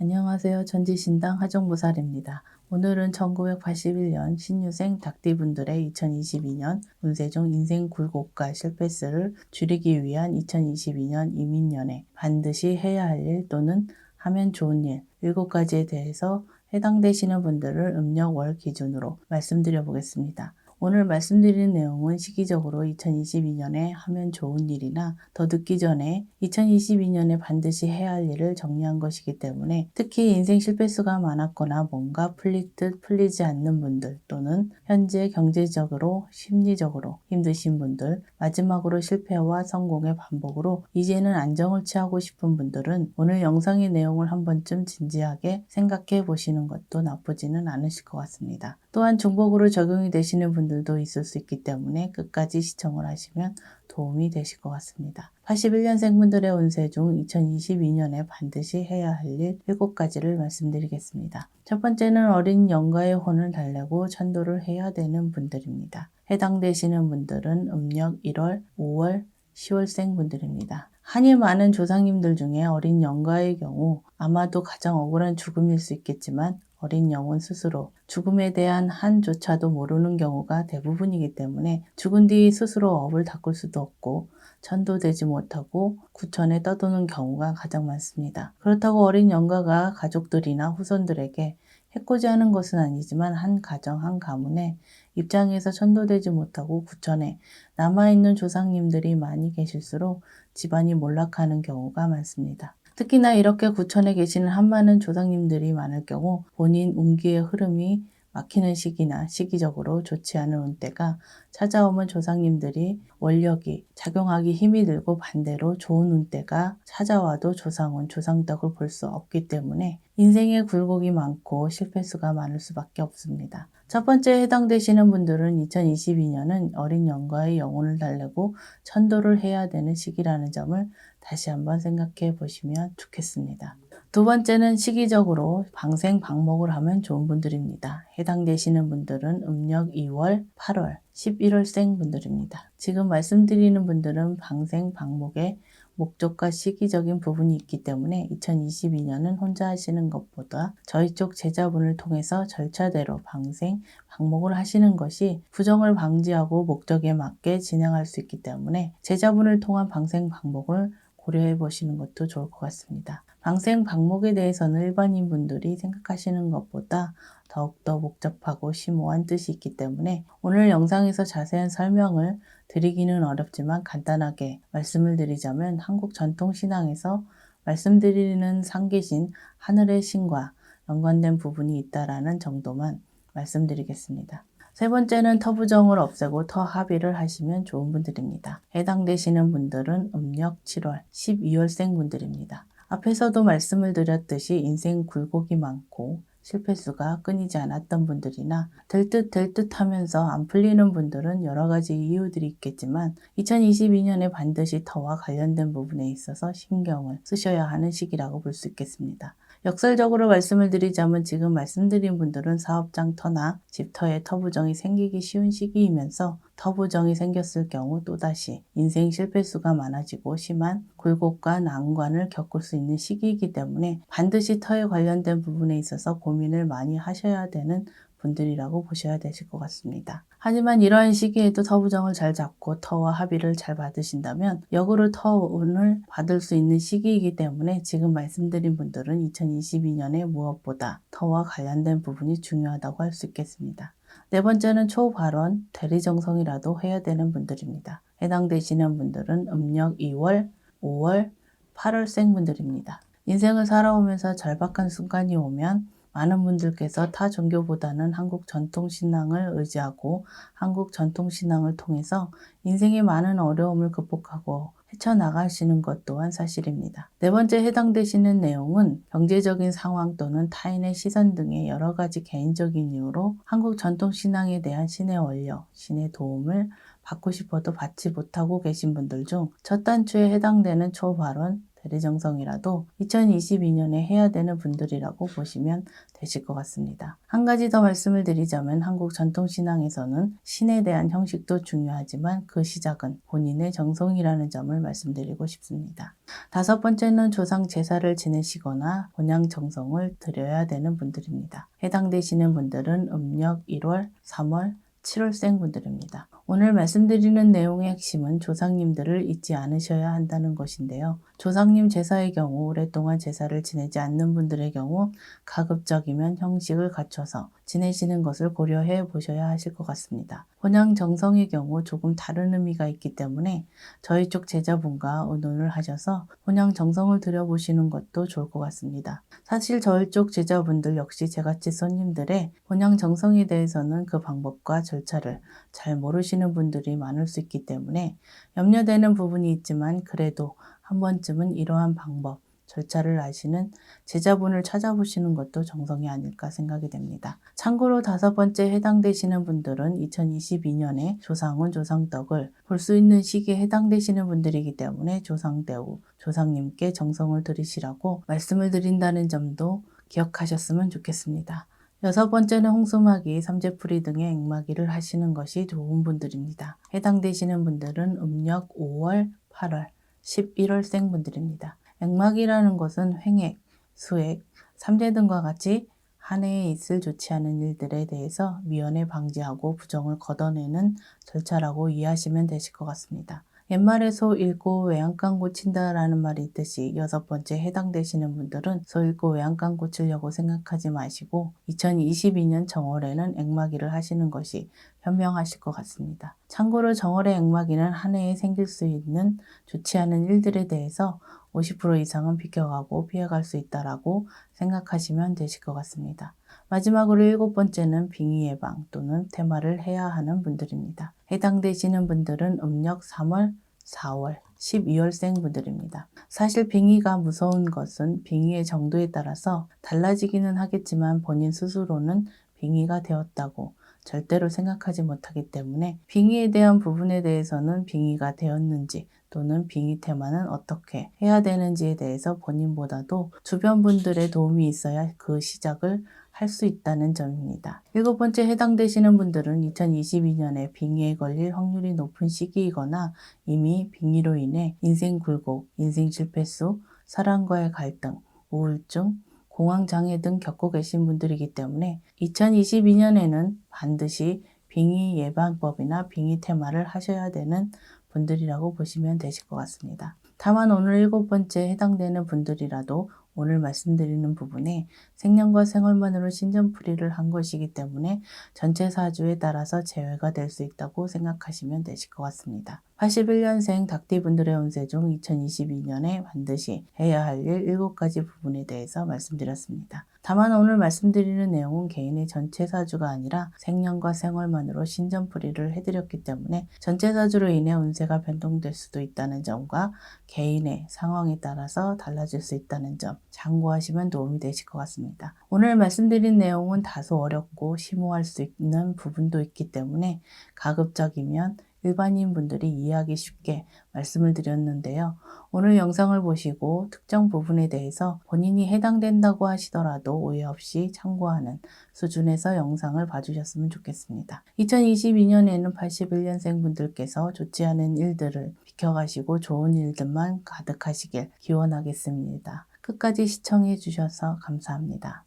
안녕하세요. 전지신당 하정보살입니다. 오늘은 1981년 신유생 닭띠분들의 2022년 운세 중 인생 굴곡과 실패수를 줄이기 위한 2022년 이민년에 반드시 해야 할 일 또는 하면 좋은 일 7가지에 대해서 해당되시는 분들을 음력 월 기준으로 말씀드려 보겠습니다. 오늘 말씀드리는 내용은 시기적으로 2022년에 하면 좋은 일이나 더 늦기 전에 2022년에 반드시 해야 할 일을 정리한 것이기 때문에 특히 인생 실패수가 많았거나 뭔가 풀릴 듯 풀리지 않는 분들 또는 현재 경제적으로 심리적으로 힘드신 분들 마지막으로 실패와 성공의 반복으로 이제는 안정을 취하고 싶은 분들은 오늘 영상의 내용을 한 번쯤 진지하게 생각해 보시는 것도 나쁘지는 않으실 것 같습니다. 또한 중복으로 적용이 되시는 분들도 있을 수 있기 때문에 끝까지 시청을 하시면 도움이 되실 것 같습니다. 81년생 분들의 운세 중 2022년에 반드시 해야 할 일 7가지를 말씀드리겠습니다. 첫 번째는 어린 영가의 혼을 달래고 천도를 해야 되는 분들입니다. 해당되시는 분들은 음력 1월, 5월, 10월생 분들입니다. 한이 많은 조상님들 중에 어린 영가의 경우 아마도 가장 억울한 죽음일 수 있겠지만 어린 영혼 스스로 죽음에 대한 한조차도 모르는 경우가 대부분이기 때문에 죽은 뒤 스스로 업을 닦을 수도 없고 천도되지 못하고 구천에 떠도는 경우가 가장 많습니다. 그렇다고 어린 영가가 가족들이나 후손들에게 해코지 하는 것은 아니지만 한 가정 한 가문의 입장에서 천도되지 못하고 구천에 남아있는 조상님들이 많이 계실수록 집안이 몰락하는 경우가 많습니다. 특히나 이렇게 구천에 계시는 한많은 조상님들이 많을 경우 본인 운기의 흐름이 막히는 시기나 시기적으로 좋지 않은 운때가 찾아오면 조상님들이 원력이 작용하기 힘이 들고 반대로 좋은 운때가 찾아와도 조상운, 조상덕을 볼 수 없기 때문에 인생의 굴곡이 많고 실패수가 많을 수밖에 없습니다. 첫 번째 해당되시는 분들은 2022년은 어린 영가의 영혼을 달래고 천도를 해야 되는 시기라는 점을 다시 한번 생각해 보시면 좋겠습니다. 두 번째는 시기적으로 방생방목을 하면 좋은 분들입니다. 해당되시는 분들은 음력 2월, 8월, 11월생 분들입니다. 지금 말씀드리는 분들은 방생방목의 목적과 시기적인 부분이 있기 때문에 2022년은 혼자 하시는 것보다 저희 쪽 제자분을 통해서 절차대로 방생, 방목을 하시는 것이 부정을 방지하고 목적에 맞게 진행할 수 있기 때문에 제자분을 통한 방생, 방목을 고려해 보시는 것도 좋을 것 같습니다. 방생, 방목에 대해서는 일반인 분들이 생각하시는 것보다 더욱더 복잡하고 심오한 뜻이 있기 때문에 오늘 영상에서 자세한 설명을 드리기는 어렵지만 간단하게 말씀을 드리자면 한국 전통신앙에서 말씀드리는 상계신 하늘의 신과 연관된 부분이 있다라는 정도만 말씀드리겠습니다. 세 번째는 터부정을 없애고 터합의를 하시면 좋은 분들입니다. 해당되시는 분들은 음력 7월, 12월생 분들입니다. 앞에서도 말씀을 드렸듯이 인생 굴곡이 많고 실패수가 끊이지 않았던 분들이나 될 듯 하면서 안 풀리는 분들은 여러 가지 이유들이 있겠지만 2022년에 반드시 터와 관련된 부분에 있어서 신경을 쓰셔야 하는 시기라고 볼 수 있겠습니다. 역설적으로 말씀을 드리자면 지금 말씀드린 분들은 사업장 터나 집터에 터부정이 생기기 쉬운 시기이면서 터부정이 생겼을 경우 또다시 인생 실패수가 많아지고 심한 굴곡과 난관을 겪을 수 있는 시기이기 때문에 반드시 터에 관련된 부분에 있어서 고민을 많이 하셔야 되는 분들이라고 보셔야 되실 것 같습니다. 하지만 이러한 시기에도 터부정을 잘 잡고 터와 합의를 잘 받으신다면 역으로 터운을 받을 수 있는 시기이기 때문에 지금 말씀드린 분들은 2022년에 무엇보다 터와 관련된 부분이 중요하다고 할 수 있겠습니다. 네 번째는 초발언, 대리정성이라도 해야 되는 분들입니다. 해당되시는 분들은 음력 2월, 5월, 8월생 분들입니다. 인생을 살아오면서 절박한 순간이 오면 많은 분들께서 타 종교보다는 한국 전통신앙을 의지하고 한국 전통신앙을 통해서 인생의 많은 어려움을 극복하고 헤쳐나가시는 것 또한 사실입니다. 네 번째 해당되시는 내용은 경제적인 상황 또는 타인의 시선 등의 여러 가지 개인적인 이유로 한국 전통신앙에 대한 신의 원력, 신의 도움을 받고 싶어도 받지 못하고 계신 분들 중 첫 단추에 해당되는 초발언, 대리정성이라도 2022년에 해야 되는 분들이라고 보시면 되실 것 같습니다. 한 가지 더 말씀을 드리자면 한국 전통신앙에서는 신에 대한 형식도 중요하지만 그 시작은 본인의 정성이라는 점을 말씀드리고 싶습니다. 다섯 번째는 조상 제사를 지내시거나 본향 정성을 드려야 되는 분들입니다. 해당되시는 분들은 음력 1월, 3월, 7월생 분들입니다. 오늘 말씀드리는 내용의 핵심은 조상님들을 잊지 않으셔야 한다는 것인데요. 조상님 제사의 경우 오랫동안 제사를 지내지 않는 분들의 경우 가급적이면 형식을 갖춰서 지내시는 것을 고려해 보셔야 하실 것 같습니다. 본향 정성의 경우 조금 다른 의미가 있기 때문에 저희 쪽 제자분과 의논을 하셔서 본향 정성을 드려보시는 것도 좋을 것 같습니다. 사실 저희 쪽 제자분들 역시 제갓집 손님들의 본향 정성에 대해서는 그 방법과 절차를 잘 모르시는 분들이 많을 수 있기 때문에 염려되는 부분이 있지만 그래도 한 번쯤은 이러한 방법, 절차를 아시는 제자분을 찾아보시는 것도 정성이 아닐까 생각이 됩니다. 참고로 다섯 번째 해당되시는 분들은 2022년에 조상운 조상덕을 볼 수 있는 시기에 해당되시는 분들이기 때문에 조상대우, 조상님께 정성을 들이시라고 말씀을 드린다는 점도 기억하셨으면 좋겠습니다. 여섯 번째는 홍수마기, 삼재풀이 등의 액마기를 하시는 것이 좋은 분들입니다. 해당되시는 분들은 음력 5월, 8월, 11월생 분들입니다. 액마기라는 것은 횡액, 수액, 삼재 등과 같이 한 해에 있을 좋지 않은 일들에 대해서 미연에 방지하고 부정을 걷어내는 절차라고 이해하시면 되실 것 같습니다. 옛말에 소 잃고 외양간 고친다라는 말이 있듯이 여섯 번째 해당되시는 분들은 소 잃고 외양간 고치려고 생각하지 마시고 2022년 정월에는 액마기를 하시는 것이 현명하실 것 같습니다. 참고로 정월의 액마기는 한 해에 생길 수 있는 좋지 않은 일들에 대해서 50% 이상은 비켜가고 피해갈 수 있다라고 생각하시면 되실 것 같습니다. 마지막으로 일곱 번째는 빙의 예방 또는 퇴마를 해야 하는 분들입니다. 해당되시는 분들은 음력 3월, 4월, 12월생 분들입니다. 사실 빙의가 무서운 것은 빙의의 정도에 따라서 달라지기는 하겠지만 본인 스스로는 빙의가 되었다고 절대로 생각하지 못하기 때문에 빙의에 대한 부분에 대해서는 빙의가 되었는지 또는 빙의 테마는 어떻게 해야 되는지에 대해서 본인보다도 주변 분들의 도움이 있어야 그 시작을 할 수 있다는 점입니다. 일곱 번째 해당되시는 분들은 2022년에 빙의에 걸릴 확률이 높은 시기이거나 이미 빙의로 인해 인생 굴곡, 인생 실패수, 사람과의 갈등, 우울증, 공황장애 등 겪고 계신 분들이기 때문에 2022년에는 반드시 빙의 예방법이나 빙의 테마를 하셔야 되는 분들이라고 보시면 되실 것 같습니다. 다만 오늘 일곱 번째 해당되는 분들이라도 오늘 말씀드리는 부분에 생년과 생월만으로 신전풀이를 한 것이기 때문에 전체 사주에 따라서 제외가 될 수 있다고 생각하시면 되실 것 같습니다. 81년생 닭띠분들의 운세 중 2022년에 반드시 해야 할 일 7가지 부분에 대해서 말씀드렸습니다. 다만 오늘 말씀드리는 내용은 개인의 전체 사주가 아니라 생년과 생월만으로 신전풀이를 해드렸기 때문에 전체 사주로 인해 운세가 변동될 수도 있다는 점과 개인의 상황에 따라서 달라질 수 있다는 점 참고하시면 도움이 되실 것 같습니다. 오늘 말씀드린 내용은 다소 어렵고 심오할 수 있는 부분도 있기 때문에 가급적이면 일반인 분들이 이해하기 쉽게 말씀을 드렸는데요. 오늘 영상을 보시고 특정 부분에 대해서 본인이 해당된다고 하시더라도 오해 없이 참고하는 수준에서 영상을 봐주셨으면 좋겠습니다. 2022년에는 81년생 분들께서 좋지 않은 일들을 비켜가시고 좋은 일들만 가득하시길 기원하겠습니다. 끝까지 시청해 주셔서 감사합니다.